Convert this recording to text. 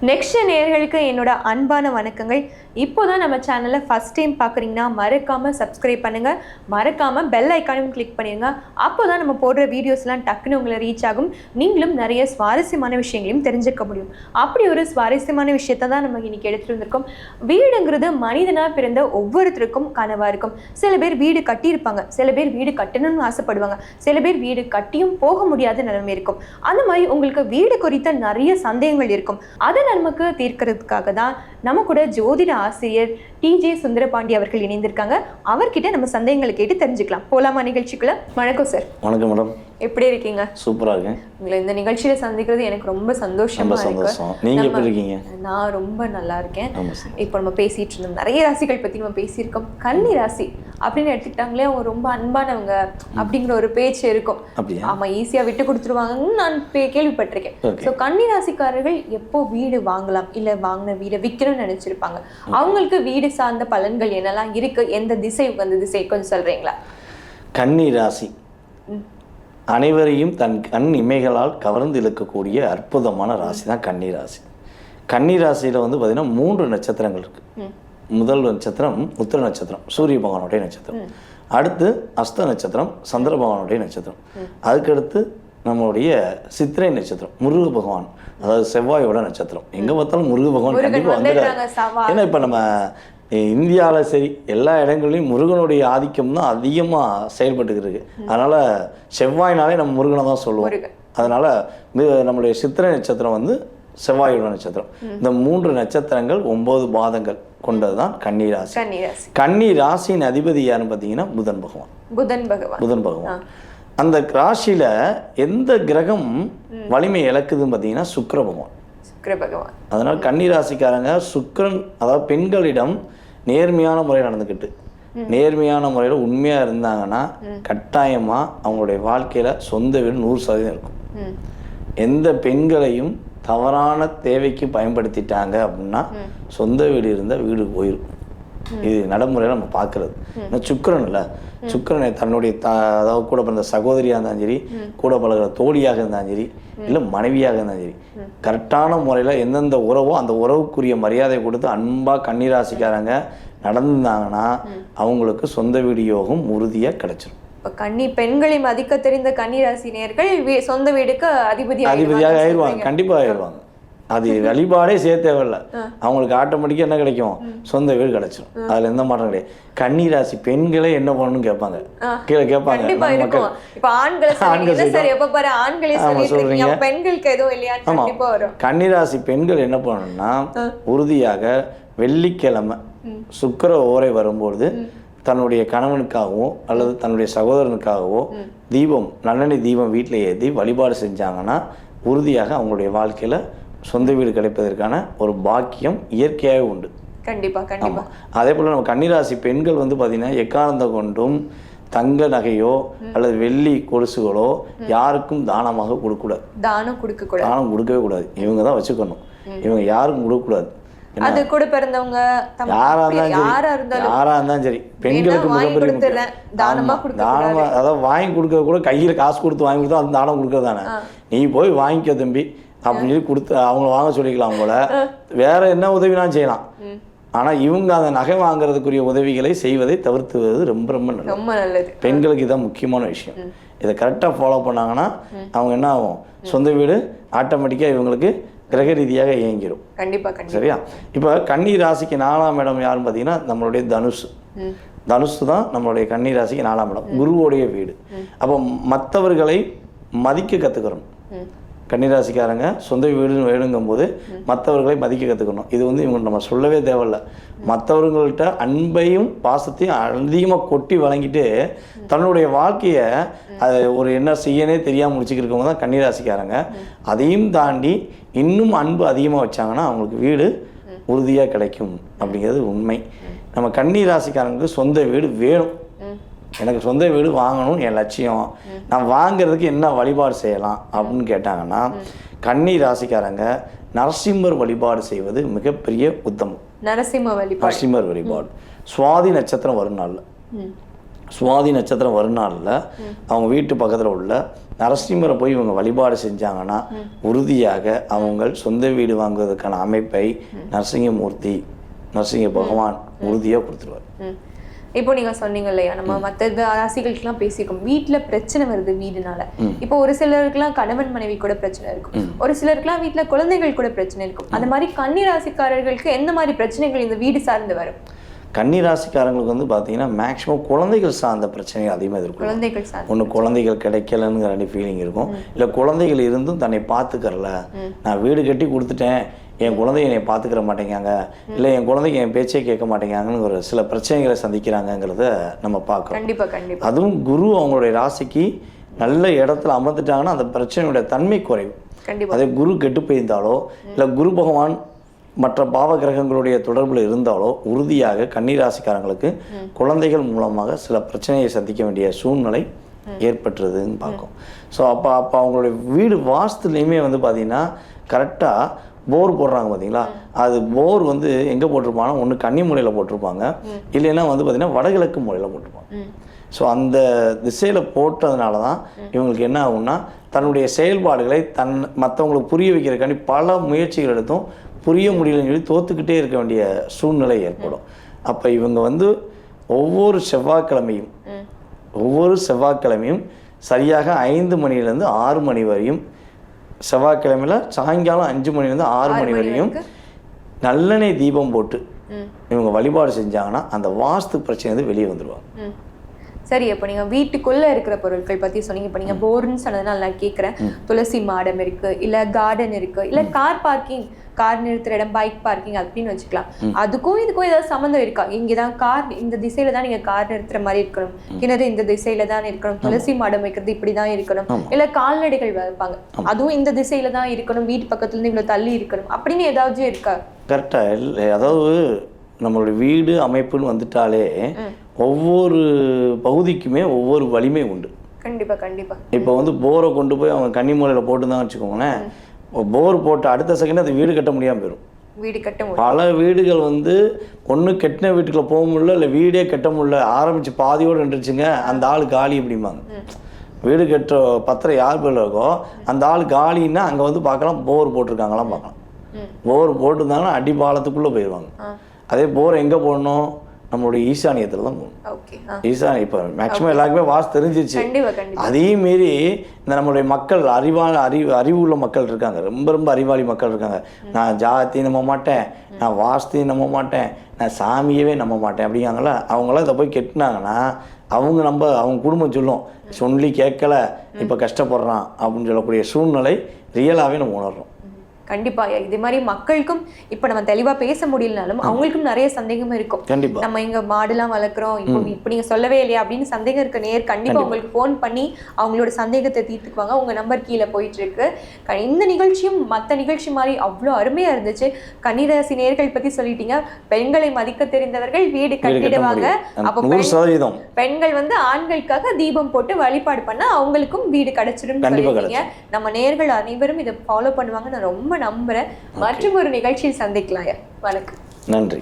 Next நேயர்களுக்கு என்னோட அன்பான வணக்கங்கள். இப்போதான் நம்ம சேனலை ஃபர்ஸ்ட் டைம் பார்க்குறீங்கன்னா மறக்காமல் சப்ஸ்கிரைப் பண்ணுங்கள், மறக்காமல் பெல் ஐக்கானையும் கிளிக் பண்ணிடுங்க. அப்போ தான் நம்ம போடுற வீடியோஸ்லாம் டக்குன்னு உங்களை ரீச் ஆகும். நீங்களும் நிறைய சுவாரஸ்யமான விஷயங்களையும் தெரிஞ்சுக்க முடியும். அப்படி ஒரு சுவாரஸ்யமான விஷயத்தை தான் நம்ம இன்றைக்கி எடுத்துகிட்டு வந்திருக்கோம். வீடுங்கிறது மனிதனாக பிறந்த ஒவ்வொருத்தருக்கும் கனவாக இருக்கும். சில பேர் வீடு கட்டியிருப்பாங்க, சில பேர் வீடு கட்டணும்னு ஆசைப்படுவாங்க, சில பேர் வீடு கட்டியும் போக முடியாத நிலைமை இருக்கும். அந்த மாதிரி உங்களுக்கு வீடு குறித்த நிறைய சந்தேகங்கள் இருக்கும். அதை நமக்கு தீர்க்கிறதுக்காக தான் நம்ம கூட ஜோதிட ஆசிரியர் டிஜே சுந்தரபாண்டி அவர்கள் இணைந்திருக்காங்க. அவர்கிட்ட நம்ம சந்தேகங்களை கேட்டு தெரிஞ்சுக்கலாம். போலாமா நிகழ்ச்சிக்குள்ள? வணக்கம் சார். வணக்கம் மேடம். எப்படி இருக்கீங்க? சூப்பரா இருக்கேன். உங்களை இந்த நிகழ்ச்சியில சந்திக்கிறது எனக்கு ரொம்ப சந்தோஷமா இருக்கு. நீங்க எப்படி இருக்கீங்க? நான் ரொம்ப நல்லா இருக்கேன். இப்போ நம்ம பேசிட்டு இருந்தோம், நிறைய ராசிகள் பத்தி நம்ம பேசியிருக்கோம். கன்னி ராசி அப்படின்னு எடுத்துக்கிட்டாங்களே அவங்க ரொம்ப அன்பானவங்க அப்படிங்கிற ஒரு பேச்சு இருக்கும். ஆமா, ஈஸியா விட்டு கொடுத்துருவாங்கன்னு நான் கேள்விப்பட்டிருக்கேன். ஸோ கன்னி ராசிக்காரர்கள் எப்போ வீடு வாங்கலாம், இல்ல வாங்கின வீடை விற்கணும்னு நினைச்சிருப்பாங்க, அவங்களுக்கு வீடு சார்ந்த பலன்கள் என்னெல்லாம் இருக்கு, எந்த திசை அந்த திசை கொஞ்சம் சொல்றீங்களா? கன்னி ராசி அனைவரையும் தன் கண் இமைகளால் கவர்ந்து இழுக்கக்கூடிய அற்புதமான ராசி தான் கன்னி ராசி. கன்னி ராசியில் வந்து பார்த்தீங்கன்னா 3 நட்சத்திரங்கள் இருக்குது. முதல் நட்சத்திரம் உத்திர நட்சத்திரம், சூரிய பகவானுடைய நட்சத்திரம். அடுத்து அஸ்த நட்சத்திரம், சந்திர பகவானுடைய நட்சத்திரம். அதுக்கடுத்து நம்மளுடைய சித்திரை நட்சத்திரம், முருக பகவான், அதாவது செவ்வாயோட நட்சத்திரம். எங்கே பார்த்தாலும் முருக பகவான் கண்டிப்பாக வந்துடுறாரு. ஏன்னா இப்போ நம்ம இந்தியாவில் சரி எல்லா இடங்கள்லையும் முருகனுடைய ஆதிக்கம் தான் அதிகமாக செயல்பட்டுக்கிட்டு இருக்கு. அதனால் செவ்வாய்னாலே நம்ம முருகனை தான் சொல்லுவோம். அதனால் நம்மளுடைய சித்திரை நட்சத்திரம் வந்து செவ்வாயோட நட்சத்திரம். இந்த 3 நட்சத்திரங்கள் 9 பாதங்கள் கொண்டது தான் கன்னி ராசி. கன்னி ராசியின் அதிபதி யாருன்னு பார்த்தீங்கன்னா புதன் பகவான். புதன் பகவான். அந்த ராசியில் எந்த கிரகம் வலிமை இழக்குதுன்னு பார்த்தீங்கன்னா சுக்கிர பகவான். அதனால் கன்னி ராசிக்காரங்க சுக்கிரன், அதாவது பெண்களிடம் நேர்மையான முறையில் நடந்துக்கிட்டு நேர்மையான முறையில் உண்மையாக இருந்தாங்கன்னா கட்டாயமாக அவங்களுடைய வாழ்க்கையில் சொந்த வீடு 100% இருக்கும். எந்த பெண்களையும் தவறான தேவைக்கு பயன்படுத்திட்டாங்க அப்படின்னா சொந்த வீடு இருந்தால் வீடு போயிடும். இது நடைமுறையில் நம்ம பார்க்கறது. சுக்கிரன் இல்லை, சுக்கிரனை தன்னுடைய அதாவது கூட பிறந்த சகோதரியாக இருந்தாலும் சரி, கூட பழகிற தோழியாக இருந்தாலும் சரி, இல்லை மனைவியாக இருந்தாலும் சரி, கரெக்டான முறையில் எந்தெந்த உறவோ அந்த உறவுக்குரிய மரியாதை கொடுத்து அன்பாக கன்னிராசிக்காரங்க நடந்தாங்கன்னா அவங்களுக்கு சொந்த வீடு யோகம் உறுதியாக கிடைச்சிடும். கன்னி பெண்களை மதிக்க தெரிந்த கன்னிராசினியர்கள் சொந்த வீடுக்கு அதிபதியாக ஆயிடுவாங்க. கண்டிப்பாக ஆயிடுவாங்க. அது வழிபாடே செய்ய தேவையில்லை, அவங்களுக்கு ஆட்டோமேட்டிக்காக என்ன கிடைக்கும், சொந்த வீடு கிடைச்சிடும். அதில் எந்த மாற்றம் கிடையாது. கன்னிராசி பெண்களே என்ன பண்ணணும்னு கேட்பாங்க, கீழே கேட்பாங்க. கன்னிராசி பெண்கள் என்ன பண்ணணும்னா உறுதியாக வெள்ளிக்கிழமை சுக்கிர ஓரை வரும்பொழுது தன்னுடைய கணவனுக்காகவோ அல்லது தன்னுடைய சகோதரனுக்காகவோ தீபம், நல்லெண்ணெய் தீபம் வீட்டில் ஏற்றி வழிபாடு செஞ்சாங்கன்னா உறுதியாக அவங்களுடைய வாழ்க்கையில் சொந்த வீடு கிடைப்பதற்கான ஒரு பாக்கியம் இயற்கையாகவே உண்டு. கண்டிப்பாக. அதே போல் நம்ம கன்னிராசி பெண்கள் வந்து பார்த்தீங்கன்னா எக்காரணத்தை கொண்டும் தங்க நகையோ அல்லது வெள்ளி கொலுசுகளோ யாருக்கும் தானமாக கொடுக்கக்கூடாது. தானம் கொடுக்கவே கூடாது. இவங்க தான் வச்சுக்கணும். இவங்க யாருக்கும் கொடுக்கக்கூடாது. அது கூட பிறந்தவங்க யாரா இருந்தாலும் சரி பெண்களுக்கு தானமா, அதாவது வாங்கி கொடுக்க கூட கையில காசு கொடுத்து வாங்கி கொடுத்தா அது தானம் கொடுக்கறது தானே. நீ போய் வாங்கிக்க தம்பி அப்படின்னு சொல்லி கொடுத்து அவங்கள வாங்க சொல்லிக்கலாம் போல. வேற என்ன உதவினாலும் செய்யலாம். ஆனா இவங்க அந்த நகை வாங்குறதுக்குரிய உதவிகளை செய்வதை தவிர்த்துவது ரொம்ப ரொம்ப நல்லது. பெண்களுக்கு இதான் முக்கியமான விஷயம். இதை கரெக்டாக ஃபாலோ பண்ணாங்கன்னா அவங்க என்ன ஆகும், சொந்த வீடு ஆட்டோமேட்டிக்காக இவங்களுக்கு கிரக ரீதியாக இயங்கிடும். சரியா? இப்போ கன்னி ராசிக்கு 4ஆம் இடம் யாருன்னு பார்த்தீங்கன்னா நம்மளுடைய தனுசு. தனுசு தான் நம்மளுடைய கன்னி ராசிக்கு 4ஆம் இடம், குருவோடைய வீடு. அப்போ மற்றவர்களை மதிக்க கற்றுக்கிறோம். கன்னிராசிக்காரங்க சொந்த வீடு வேணுங்கும் போது மற்றவர்களை மதிக்க கற்றுக்கணும். இது வந்து இவங்க நம்ம சொல்லவே தேவையில்லை. மற்றவர்கள்ட்ட அன்பையும் பாசத்தையும் அதிகமாக கொட்டி வழங்கிட்டு தன்னுடைய வாழ்க்கையை அதை ஒரு என்ன செய்யனே தெரியாமல் முடிச்சுக்கிருக்கவங்க தான் கன்னிராசிக்காரங்க. அதையும் தாண்டி இன்னும் அன்பு அதிகமாக வச்சாங்கன்னா அவங்களுக்கு வீடு உறுதியாக கிடைக்கும் அப்படிங்கிறது உண்மை. நம்ம கன்னிராசிக்காரங்களுக்கு சொந்த வீடு வேணும். எனக்கு சொந்த வீடு வாங்கணும் என் லட்சியம், நான் வாங்கிறதுக்கு என்ன வழிபாடு செய்யலாம் அப்படின்னு கேட்டாங்கன்னா கன்னி ராசிக்காரங்க நரசிம்மர் வழிபாடு செய்வது மிகப்பெரிய உத்தமம். நரசிம்மர் வழிபாடு சுவாதி நட்சத்திரம் வரும் நாளில் சுவாதி நட்சத்திரம் வரும் நாளில் அவங்க வீட்டு பக்கத்தில் உள்ள நரசிம்மரை போய் இவங்க வழிபாடு செஞ்சாங்கன்னா உறுதியாக அவங்க சொந்த வீடு வாங்குவதற்கான அமைப்பை நரசிங்கமூர்த்தி நரசிங்க பகவான் உறுதியாக கொடுத்துருவார். இப்போ நீங்க சொன்னீங்க இல்லையா, நம்ம மற்ற ராசிகளுக்கெல்லாம் பேசியிருக்கோம், வீட்டுல பிரச்சனை வருது வீடுனால. இப்போ ஒரு சிலருக்குலாம் கணவன் மனைவி கூட பிரச்சனை இருக்கும், ஒரு சிலருக்குலாம் வீட்டுல குழந்தைகள் கூட பிரச்சனை இருக்கும். அந்த மாதிரி கன்னி ராசிக்காரர்களுக்கு எந்த மாதிரி பிரச்சனைகள் இந்த வீடு சார்ந்து வரும்? கன்னி ராசிக்காரங்களுக்கு வந்து பார்த்தீங்கன்னா மேக்ஸிமம் குழந்தைகள் சார்ந்த பிரச்சனைகள் அதிகமாக இருக்கும். குழந்தைகள் சார்ந்த ஒன்று குழந்தைகள் கிடைக்கலங்கிற ரெண்டு ஃபீலிங் இருக்கும், இல்லை குழந்தைகள் இருந்தும் தன்னை பார்த்துக்கறல, நான் வீடு கட்டி கொடுத்துட்டேன் என் குழந்தைய என்னை பார்த்துக்கிற மாட்டேங்காங்க, இல்லை என் குழந்தைங்க என் பேச்சே கேட்க மாட்டேங்காங்கன்னு ஒரு சில பிரச்சனைகளை சந்திக்கிறாங்கிறத நம்ம பார்க்குறோம். கண்டிப்பாக கண்டிப்பாக. அதுவும் குரு அவங்களுடைய ராசிக்கு நல்ல இடத்துல அமர்ந்துட்டாங்கன்னா அந்த பிரச்சனையுடைய தன்மை குறைவு. அதே குரு கெட்டு போயிருந்தாலோ இல்லை குரு பகவான் மற்ற பாவ கிரகங்களுடைய தொடர்பில் இருந்தாலோ உறுதியாக கன்னிராசிக்காரங்களுக்கு குழந்தைகள் மூலமாக சில பிரச்சனையை சந்திக்க வேண்டிய சூழ்நிலை ஏற்பட்டுறதுன்னு பார்க்கும். ஸோ அப்போ அவங்களுடைய வீடு வாஸ்துலேயுமே வந்து பார்த்திங்கன்னா கரெக்டாக போர் போடுறாங்க பார்த்தீங்களா, அது போர் வந்து எங்கே போட்டிருப்பாங்கன்னா ஒன்று கன்னி மூலையில் போட்டிருப்பாங்க, இல்லைன்னா வந்து பார்த்திங்கன்னா வடகிழக்கு மூலையில் போட்டிருப்பாங்க. ஸோ அந்த திசையில் போட்டதுனால தான் இவங்களுக்கு என்ன ஆகும்னா தன்னுடைய செயல்பாடுகளை மற்றவங்களுக்கு புரிய வைக்கிறதுக்காண்டி பல முயற்சிகள் எடுத்தும் புரிய முடியலன்னு சொல்லி தோற்றுக்கிட்டே இருக்க வேண்டிய சூழ்நிலை ஏற்படும். அப்போ இவங்க வந்து ஒவ்வொரு செவ்வாய்க்கிழமையும் சரியாக 5 மணிலேருந்து 6 மணி வரையும், செவ்வாய்க்கிழமையில் சாயங்காலம் 5 மணிலேருந்து 6 மணி வரையும் நல்லெண்ணெய் தீபம் போட்டு இவங்க வழிபாடு செஞ்சாங்கன்னா அந்த வாஸ்து பிரச்சனை வந்து வெளியே வந்துடுவாங்க. சரி, இப்போ நீங்கள் வீட்டுக்குள்ளே இருக்கிற பொருட்கள் பற்றி சொன்னீங்க. இப்போ நீங்கள் போர்ன்னு சொன்னதுனால நான் கேட்குறேன், துளசி மாடம் இருக்குது, இல்லை கார்டன் இருக்குது, இல்லை கார் பார்க்கிங், கார் நிறுத்துற இடம், பைக் பார்க்கிங் அப்படின்னு வச்சுக்கலாம். அதுக்கும் இதுக்கும் ஏதாவது சம்மந்தம் இருக்கா? இங்கே தான் கார், இந்த திசையில தான் நீங்கள் கார் நிறுத்துற மாதிரி இருக்கணும், கிணறு இந்த திசையில தான் இருக்கணும், துளசி மாடம் வைக்கிறது இப்படி தான் இருக்கணும், இல்லை கால்நடைகள் வைப்பாங்க அதுவும் இந்த திசையில தான் இருக்கணும், வீட்டு பக்கத்துலேருந்து இவ்வளோ தள்ளி இருக்கணும் அப்படின்னு ஏதாவது இருக்கா? கரெக்டாக இல்லை. அதாவது நம்மளுடைய வீடு அமைப்புன்னு வந்துட்டாலே ஒவ்வொரு பகுதிக்குமே ஒவ்வொரு வலிமை உண்டு. கண்டிப்பாக கண்டிப்பாக. இப்போ வந்து போரை கொண்டு போய் அவங்க கன்னி மூலையில் போட்டுதான் வச்சுக்கோங்களேன், போர் போட்டு அடுத்த செகண்ட் அது வீடு கட்ட முடியாமல் போயிடும். வீடு கட்ட முடியும். பல வீடுகள் வந்து ஒன்று கெட்டின வீட்டுக்குள்ள போக முடியல, இல்லை வீடே கட்ட முடியல, ஆரம்பித்து பாதியோடு நின்றுச்சுங்க, அந்த ஆள் காலி அப்படிம்பாங்க. வீடு கட்டுற பத்திரம் யார் பேரில் இருக்கோ அந்த ஆள் காலின்னா அங்கே வந்து பார்க்கலாம் போர் போட்டிருக்காங்களாம் பார்க்கலாம். போர் போட்டுருந்தாங்கன்னா அடிபாலத்துக்குள்ளே போயிடுவாங்க. அதே போர் எங்கே போடணும்? நம்மளுடைய ஈசானியத்தில் தான் போகணும். ஈசானி இப்போ மேக்ஸிமம் எல்லாருக்குமே வாஸ்து தெரிஞ்சிச்சு. அதே மீறி இந்த நம்மளுடைய மக்கள் அறிவு உள்ள மக்கள் இருக்காங்க, ரொம்ப அறிவாளி மக்கள் இருக்காங்க. நான் ஜாதியும் நம்ப மாட்டேன், நான் வாஸ்தையும் நம்ப மாட்டேன், நான் சாமியவே நம்ப மாட்டேன் அப்படிங்காங்களா, அவங்களாம் இதை போய் கெட்டினாங்கன்னா அவங்க குடும்பம் சொல்லும் சொல்லி கேட்கல இப்போ கஷ்டப்படுறான் அப்படின்னு சொல்லக்கூடிய சூழ்நிலை ரியலாகவே நம்ம உணர்றோம். கண்டிப்பாக இதே மாதிரி மக்களுக்கும் இப்போ நம்ம தெளிவாக பேச முடியலனாலும் அவங்களுக்கும் நிறைய சந்தேகம் இருக்கும். கண்டிப்பாக நம்ம இங்கே மாடுலாம் வளர்க்குறோம், இப்போ நீங்கள் சொல்லவே இல்லையா அப்படின்னு சந்தேகம் இருக்க கண்டிப்பாக உங்களுக்கு ஃபோன் பண்ணி அவங்களோட சந்தேகத்தை தீர்த்துக்குவாங்க. உங்கள் நம்பர் கீழே போயிட்டு இருக்கு. இந்த நிகழ்ச்சியும் மற்ற நிகழ்ச்சி மாதிரி அவ்வளோ அருமையாக இருந்துச்சு. கன்னிராசி நேர்கள் பற்றி சொல்லிட்டீங்க. பெண்களை மதிக்க தெரிந்தவர்கள் வீடு கட்டிடுவாங்க. அப்போ பெண்கள் வந்து ஆண்களுக்காக தீபம் போட்டு வழிபாடு பண்ணால் அவங்களுக்கும் வீடு கிடைச்சிடும் சொல்லிட்டீங்க. நம்ம நேர்கள் அனைவரும் இதை ஃபாலோ பண்ணுவாங்க நான் ரொம்ப நம்புறேன். மற்றும் ஒரு நிகழ்ச்சியில் சந்திக்கலாம். வணக்கம். நன்றி.